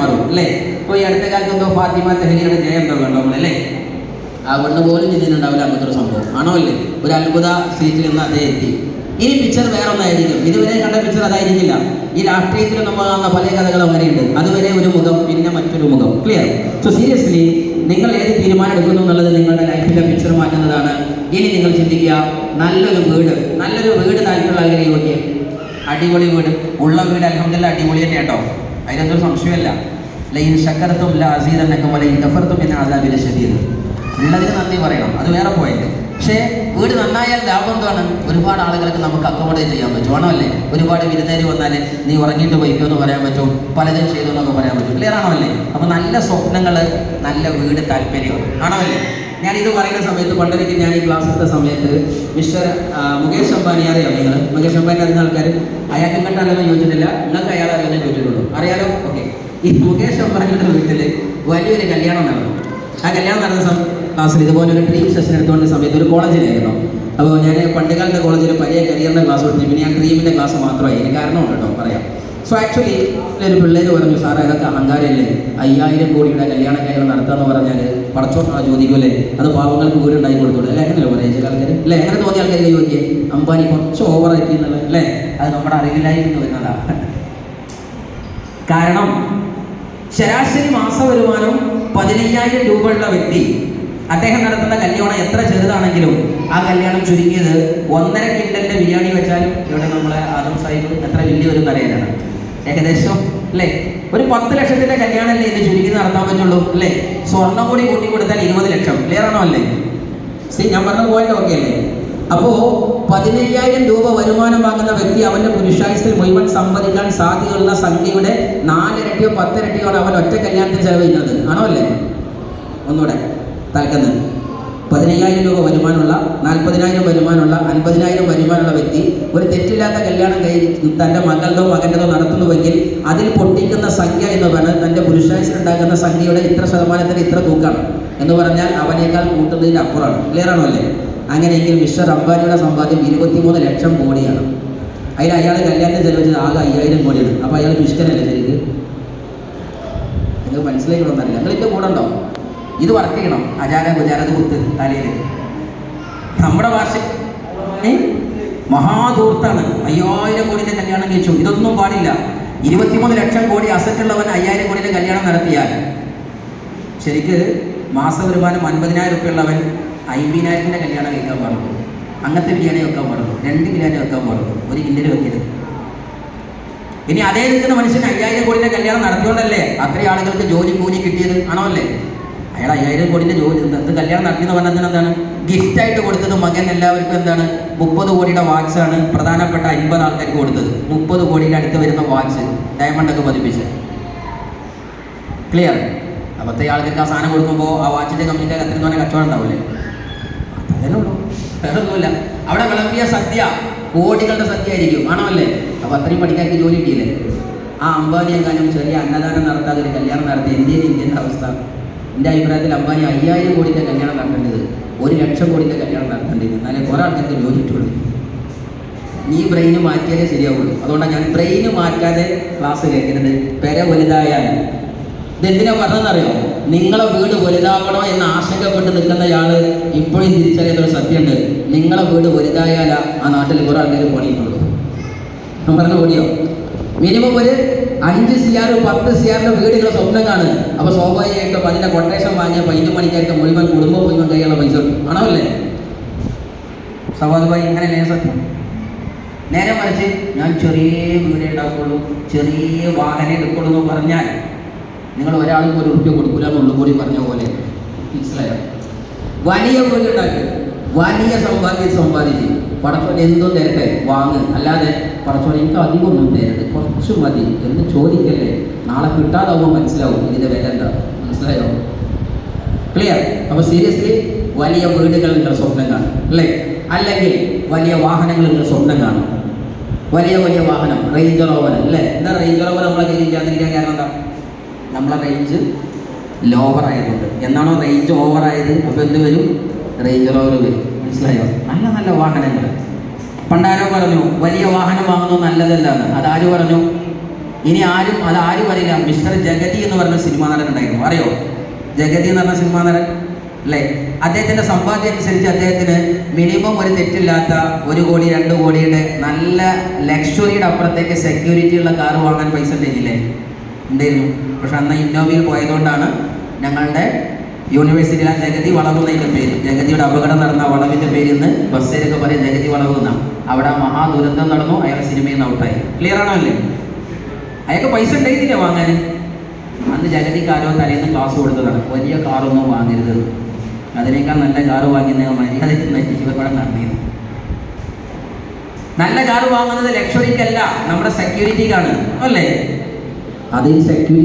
മാറും അല്ലേ? ഇപ്പോൾ ഈ അടുത്ത കാലത്ത് എന്തോ ഫാത്തിമ തെഹലിയുടെ ജയം എന്തോ കണ്ടോ നമ്മളല്ലേ? ആ കണ്ണ് പോലും ചിന്തിട്ടുണ്ടാവില്ല അങ്ങനത്തെ ഒരു സംഭവം ആണോ അല്ലേ? ഒരു അത്ഭുത സീറ്റിൽ നിന്ന് അതേ എത്തി. ഇനി പിക്ചർ വേറെ ഒന്നായിരിക്കും. ഇതുവരെ കണ്ട പിക്ചർ അതായിരിക്കില്ല. ഈ രാഷ്ട്രീയത്തിൽ നമ്മൾ കാണുന്ന പല കഥകളും അങ്ങനെയുണ്ട്. അതുവരെ ഒരു മുഖം, പിന്നെ മറ്റൊരു മുഖം. ക്ലിയർ? സോ സീരിയസ്ലി നിങ്ങൾ ഏത് തീരുമാനം എടുക്കുന്നു എന്നുള്ളത് നിങ്ങളുടെ ലൈഫിലെ പിക്ചർ മാറ്റുന്നതാണ്. ഇനി നിങ്ങൾ ചിന്തിക്കുക, നല്ലൊരു വീട് താല്പര്യമുള്ള ആൾക്കാരെ യോഗ്യം. അടിപൊളി വീട് ഉള്ള വീട് അൽഹംദുലില്ലാ അടിപൊളി തന്നെ കേട്ടോ, അതിനൊന്നും സംശയമല്ല. ലൈൻ ശക്കർത്തും ലഅസീദന്നകും വലൈൻ കഫർതും ഇന്ന അദാബി ലശദീദ്. ഉള്ളതിന് നന്ദി പറയണം, അത് വേറെ പോയിന്റ്. പക്ഷേ വീട് നന്നായാൽ ലാഭം എന്താണ്? ഒരുപാട് ആളുകൾക്ക് നമുക്ക് അക്കോമഡേറ്റ് ചെയ്യാൻ പറ്റും ആണോ അല്ലേ? ഒരുപാട് വിരുന്നേര് വന്നാൽ നീ ഉറങ്ങിയിട്ട് പോയിക്കോ എന്ന് പറയാൻ പറ്റും, പലതും ചെയ്തു എന്നൊക്കെ പറയാൻ പറ്റും. ക്ലിയർ ആണോ അല്ലേ? അപ്പോൾ നല്ല സ്വപ്നങ്ങൾ, നല്ല വീട് താല്പര്യം ആണോ അല്ലേ? ഞാനിത് പറയുന്ന സമയത്ത് പണ്ടൊരിക്കൽ ഞാൻ ഈ ക്ലാസ് എടുത്ത സമയത്ത് മിസ്റ്റർ മുകേഷ് അംബാനി അറിയാം നിങ്ങൾ? മുകേഷ് അംബാനി അറിയുന്ന ആൾക്കാർ അയാൾക്ക് കണ്ടാലൊന്നും ചോദിച്ചിട്ടില്ല, നിങ്ങൾക്ക് അയാൾ അറിയാനേ ചോദിച്ചിട്ടുള്ളൂ. അറിയാലോ? ഓക്കെ. ഈ മുകേഷ് അംബാനിയുടെ വീട്ടിൽ വലിയൊരു കല്യാണം നടന്നു. ആ കല്യാണം നടന്ന ക്ലാസ്സിൽ ഇതുപോലെ ഒരു ഡ്രീം സെഷൻ എടുത്തുകൊണ്ട സമയത്ത് ഒരു കോളേജിലായിരുന്നു. അപ്പോൾ ഞാൻ പണ്ടുകാലത്തെ കോളേജിൽ പഴയ കരിയറിൻ്റെ ക്ലാസ് കൊടുത്തു. പിന്നെ ഞാൻ ഡ്രീമിൻ്റെ ക്ലാസ് മാത്രമായി. അതിന് കാരണമുണ്ട് കേട്ടോ, പറയാം. സോ ആക്ച്വലി ഒരു പിള്ളേർ പറഞ്ഞു, സാറേ അതൊക്കെ അഹങ്കാരമല്ലേ, 5000 കോടിയുടെ കല്യാണ കാര്യങ്ങൾ നടത്താമെന്ന് പറഞ്ഞാൽ പടച്ചോൻ ചോദിക്കുമല്ലേ, അത് പാവങ്ങൾക്ക് വീട് ഉണ്ടാക്കി കൊടുത്തോളൂ അല്ലേ? അങ്ങനെയല്ലോ പറയാം ചില ആൾക്കാർ അല്ലേ? അങ്ങനെ തോന്നിയ ആൾക്കാർ ചോദിക്കേ അംബാനി കുറച്ച് ഓവറാക്കി എന്നുള്ളത് അല്ലേ? അത് നമ്മുടെ അറിവിലായിരുന്നു വരുന്നതാണ്. കാരണം ശരാശരി മാസ വരുമാനം 15000 രൂപ ഉള്ള വ്യക്തി അദ്ദേഹം നടത്തുന്ന കല്യാണം എത്ര ചെറുതാണെങ്കിലും ആ കല്യാണം ചുരുങ്ങിയത് 1.5 കിൻഡലിന്റെ ബിരിയാണി വെച്ചാലും ഇവിടെ നമ്മളെ ആദം സാഹിബ് എത്ര വലിയ ഒരു നിലയിലാണ് ഏകദേശം അല്ലേ? ഒരു 10 ലക്ഷത്തിന്റെ കല്യാണമല്ലേ ഇത് ചുരുക്കി നടത്താൻ പറ്റുള്ളൂ അല്ലേ? സ്വർണ്ണം കൂടി കൂട്ടി കൊടുത്താൽ 20 ലക്ഷം. ക്ലിയർ ആണോ അല്ലേ? ഞാൻ പറഞ്ഞ പോയിന്റ് ഓക്കെ അല്ലേ? അപ്പോൾ 15000 രൂപ വരുമാനം വാങ്ങുന്ന വ്യക്തി അവന്റെ പുരുഷായുസ്സിൽ മുഴുവൻ സമ്പാദിക്കാൻ സാധ്യതയുള്ള സംഖ്യയുടെ 4 ഇരട്ടിയോ 10 ഇരട്ടിയോ ആണ് അവൻ ഒറ്റ കല്യാണത്തിന് ചെലവഴിക്കുന്നത് ആണോ അല്ലേ? ഒന്നുകൂടെ തൽക്കുന്ന 15000 രൂപ വരുമാനമുള്ള, 40000 വരുമാനമുള്ള, 50000 വരുമാനമുള്ള വ്യക്തി ഒരു തെറ്റില്ലാത്ത കല്യാണം തൻ്റെ മകളുടെ മകൻ്റെതോ നടത്തുന്നുവെങ്കിൽ അതിൽ പൊട്ടിക്കുന്ന സംഖ്യ എന്ന് പറഞ്ഞാൽ തൻ്റെ പുരുഷായുസ്സിൽ ഉണ്ടാക്കുന്ന സംഖ്യയുടെ ഇത്ര ശതമാനത്തിന് ഇത്ര തൂക്കാണ് എന്ന് പറഞ്ഞാൽ അവനേക്കാൾ കൂട്ടുന്നതിന് അപ്പുറമാണ്. ക്ലിയർ ആണോ അല്ലേ? അങ്ങനെയെങ്കിൽ മിസ്റ്റർ അംബാനിയുടെ സമ്പാദ്യം 23 ലക്ഷം കോടിയാണ്. അതിൽ അയാൾ കല്യാണത്തിന് ചെലവഴിച്ചത് ആകെ 5000 കോടിയാണ്. അപ്പോൾ അയാൾ പിഷ്കനല്ലേ ശരിക്ക്? നിങ്ങൾക്ക് മനസ്സിലാക്കണമെന്നറിയില്ല. നിങ്ങളിൻ്റെ കൂടെ ഉണ്ടോ? ഇത് വർക്ക് ചെയ്യണം. അജാരത് കുത്ത് തലയിൽ. നമ്മുടെ ഭാഷ മഹാധൂർത്താണ്. 5000 കോടിയുടെ കല്യാണം കഴിച്ചു. ഇതൊന്നും പാടില്ല. 23 ലക്ഷം കോടി അസറ്റുള്ളവൻ 5000 കോടിയുടെ കല്യാണം നടത്തിയാൽ ശരിക്ക് മാസ വരുമാനം 50000 രൂപ ഉള്ളവൻ 50000ന്റെ കല്യാണം കഴിക്കാൻ പാടുള്ളൂ. അങ്ങനത്തെ ബിരിയാണി വെക്കാൻ പാടുള്ളൂ, 2 ബിരിയാണി വെക്കാൻ പാടുള്ളൂ, 1 കിൻഡൽ വെക്കരുത്. ഇനി അതേ നിൽക്കുന്ന മനുഷ്യൻ 5000 കോടിയുടെ കല്യാണം നടത്തിയോണ്ടല്ലേ അത്രയും ആളുകൾക്ക് ജോലി കൂലി കിട്ടിയത് ആണോ അല്ലേ? അയാൾ 5000 കോടിൻ്റെ ജോലി കല്യാണം നടത്തിയെന്ന് പറഞ്ഞാൽ എന്താണ്? ഗിഫ്റ്റായിട്ട് കൊടുത്തത് മകൻ എല്ലാവർക്കും എന്താണ്? 30 കോടിയുടെ വാച്ചാണ് പ്രധാനപ്പെട്ട 50 ആൾക്കാർക്ക് കൊടുത്തത്. 30 കോടിയുടെ അടുത്ത് വരുന്ന വാച്ച് ഡയമണ്ടൊക്കെ പതിപ്പിച്ച്. ക്ലിയർ? അപ്പത്തെ ആൾക്കാർക്ക് ആ സാധനം കൊടുക്കുമ്പോൾ ആ വാച്ചിൻ്റെ കമ്പനിക്കാർക്ക് അത്രയും തന്നെ കച്ചവടം ഉണ്ടാവില്ലേ? അതേ ഉള്ളൂ, വേറെ ഒന്നുമില്ല. അവിടെ വിളമ്പിയ സദ്യ കോടികളുടെ സദ്യ ആയിരിക്കും ആണോ അല്ലേ? അപ്പോൾ അത്രയും പണിക്കാർക്ക് ജോലി കിട്ടിയില്ലേ? ആ അംബാനി എങ്ങാനും ചെറിയ അന്നദാനം നടത്താതെ ഒരു കല്യാണം നടത്തി ഇന്ത്യൻ്റെ അവസ്ഥ. എൻ്റെ അഭിപ്രായത്തിൽ അംബാനി 5000 കോടിയുടെ കല്യാണം നടത്തേണ്ടത് 1 ലക്ഷം കോടിയുടെ കല്യാണം നടത്തേണ്ടത്. എന്നാലേ കുറേ ആൾക്കാർക്ക് ജോലിയിട്ടുള്ളൂ. നീ ബ്രെയിന് മാറ്റിയാലേ ശരിയാവുള്ളൂ. അതുകൊണ്ടാണ് ഞാൻ ബ്രെയിന് മാറ്റാതെ ക്ലാസ് കേൾക്കുന്നത്. പെര വലുതായാൽ ഇതെന്തിനാ പറഞ്ഞതെന്നറിയോ? നിങ്ങളെ വീട് വലുതാവണോ എന്ന് ആശങ്കപ്പെട്ട് നിൽക്കുന്നയാൾ ഇപ്പോഴും തിരിച്ചറിയാത്തൊരു സത്യമുണ്ട്. നിങ്ങളെ വീട് വലുതായാലാ ആ നാട്ടിൽ കുറേ ആൾക്കാർ പണിയിട്ടുള്ളൂ. ഞാൻ പറഞ്ഞ ഓടിയോ? മിനിമം ഒരു 5 CR 10 CR വീടുകൾ സ്വപ്നം കാണുക. അപ്പോൾ സ്വാഭാവികമായിട്ടും അതിൻ്റെ കൊട്ടേഷൻ വാങ്ങിയ 15 മണിക്കാർക്ക് മുഴുവൻ കുടുംബം മുഴുവൻ കൈയുള്ള പൈസ കിട്ടും ആണോ അല്ലേ? സ്വാഭാവികമായി ഇങ്ങനെയല്ലേ സത്യം? നേരെ മറിച്ച് ഞാൻ ചെറിയ വീടേ ഉണ്ടാക്കുള്ളൂ, ചെറിയ വാഹനം എടുക്കുള്ളൂ എന്ന് പറഞ്ഞാൽ നിങ്ങൾ ഒരാൾക്ക് ഒരു ഉറുപ്പ്യ കൊടുക്കില്ല എന്നുള്ളൂ കൂടി പറഞ്ഞ പോലെ. മനസ്സിലായോ? വലിയ വീട് ഉണ്ടാക്കി വലിയ സമ്പാദിച്ച് പടച്ചോൻ എന്തും തരട്ടെ വാങ്ങ്. അല്ലാതെ പടച്ചോൻ എനിക്ക് അധികം ഒന്നും തരട്ടെ, കുറച്ച് മതി എന്ന് ചോദിക്കല്ലേ. നാളെ കിട്ടാതാവുമ്പോൾ മനസ്സിലാവും ഇതിൻ്റെ വില എന്താ. മനസ്സിലായോ? ക്ലിയർ? അപ്പോൾ സീരിയസ്ലി വലിയ വീടുകൾ നിങ്ങൾ സ്വപ്നം കാണും അല്ലേ? അല്ലെങ്കിൽ വലിയ വാഹനങ്ങൾ നിങ്ങൾ സ്വപ്നം കാണും. വലിയ വാഹനം, റേഞ്ച് റോവർ അല്ലേ? എന്താ റേഞ്ച് റോവർ നമ്മളെ കയ്യിൽ ഇല്ലാതിരിക്കാൻ കാരണം എന്താ? നമ്മളെ റേഞ്ച് ലോവർ ആയതുകൊണ്ട്. എന്നാണോ റേഞ്ച് ഓവർ ആയത് അപ്പോൾ എന്ത് വരും? റേഞ്ച് റോവർ വരും. മനസ്സിലായോ? നല്ല വാഹനങ്ങൾ. പണ്ടാരോ പറഞ്ഞു വലിയ വാഹനം വാങ്ങുന്നത് നല്ലതല്ലാന്ന്. അതാര് പറഞ്ഞു? ഇനി ആരും അറിയില്ല. മിസ്റ്റർ ജഗതി എന്ന് പറഞ്ഞ സിനിമാ നടൻ ഉണ്ടായിരുന്നു, അറിയോ? ജഗതി എന്ന് പറഞ്ഞ സിനിമാ നടൻ അല്ലേ? അദ്ദേഹത്തിൻ്റെ സമ്പാദ്യം അനുസരിച്ച് അദ്ദേഹത്തിന് മിനിമം ഒരു തെറ്റില്ലാത്ത 1 കോടി 2 കോടിയുടെ നല്ല ലക്ഷറിയുടെ അപ്പുറത്തേക്ക് സെക്യൂരിറ്റി ഉള്ള കാറ് വാങ്ങാൻ പൈസ ഉണ്ടായിരുന്നു. പക്ഷെ അന്ന് ഇന്നോവയിൽ പോയതുകൊണ്ടാണ് ഞങ്ങളുടെ യൂണിവേഴ്സിറ്റിയിൽ ആ ജഗതി വളവ് എന്നതിൻ്റെ പേര്, ജഗതിയുടെ അപകടം നടന്ന വളവിൻ്റെ പേര് ഇന്ന് ബസ്സിലൊക്കെ പറയും ജഗതി വളവ് എന്നാണ്. അവിടെ മഹാദുരന്തം നടന്നു, അയാൾ സിനിമയിൽ നിന്ന് ഔട്ടായി. ക്ലിയർ ആണോ അല്ലേ? അയാൾക്ക് പൈസ ഉണ്ടായിരുന്നില്ല വാങ്ങാൻ. അന്ന് ജഗതിക്ക് ആരോ തലേന്ന് ക്ലാസ് കൊടുത്തതാണ്, വലിയ കാറൊന്നും വാങ്ങരുത്, അതിനേക്കാൾ നല്ല കാറ് വാങ്ങി മര്യാദയ്ക്ക് ഇവിടെ നടന്നിരുന്നു. നല്ല കാറ് വാങ്ങുന്നത് ലക്ഷറിക്കല്ല, നമ്മുടെ സെക്യൂരിറ്റിക്കാണ്, അല്ലേ? അതിന് സെക്യൂരിറ്റി